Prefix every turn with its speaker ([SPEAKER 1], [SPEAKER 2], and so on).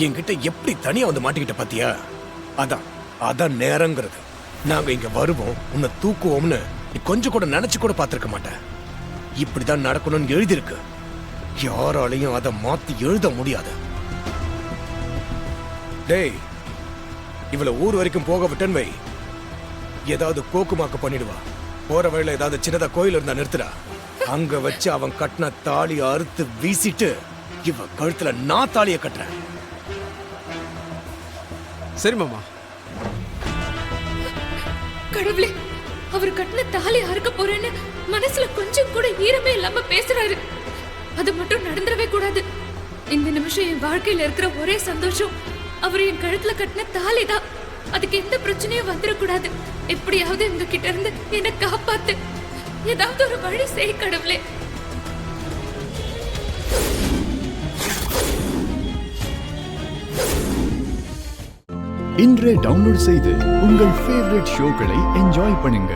[SPEAKER 1] என்கிட்ட எப்படி தனியா வந்து மாட்டிக்கிட்ட பாத்தியா? அதான் நேரங்கிறது. நாங்க இங்க வருவோம், உன்னை தூக்குவோம்னு நீ கொஞ்சம் கூட நினைச்சு கூட பாத்திருக்க மாட்டேன். இப்படிதான் நடக்கணும்னு எழுதியிருக்கு. யாராலையும் அதை மாத்தி எழுத முடியாது. டேய், இவளை ஊர் வரைக்கும் போக விட்டேன்னு வை, ஏதாவது கோக்குமாக்க பண்ணிடுவா. போற வழியில ஏதாவது சின்னதா கோயில் இருந்தா நிறுத்துடா. அங்க வச்சு அவன் கட்டின தாலியை அறுத்து வீசிட்டு இவ கழுத்துல நான் தாலியை கட்டுறேன்.
[SPEAKER 2] சரி மாமா.
[SPEAKER 3] கடவுளே, அவர் கட்டின தாலி அறுக்க போறேன்னு மனசுல கொஞ்சம் கூட ஈரமே இல்லாம பேசுறாரு. அது மட்டும் நடந்துடவே கூடாது. இந்த நிமிஷம் என் வாழ்க்கையில இருக்கிற ஒரே சந்தோஷம் அவர் என் கழுத்துல கட்டின தாலி தான். அதுக்கு எந்த பிரச்சனையும் வந்துடக்கூடாது. எப்படியாவது உங்க கிட்ட இருந்து என்னை காப்பாத்து. ஏதாவது ஒரு வழி செய் கடவுளே.
[SPEAKER 4] இன்றே டவுன்லோட் செய்து உங்கள் ஃபேவரட் ஷோக்களை என்ஜாய் பண்ணுங்க.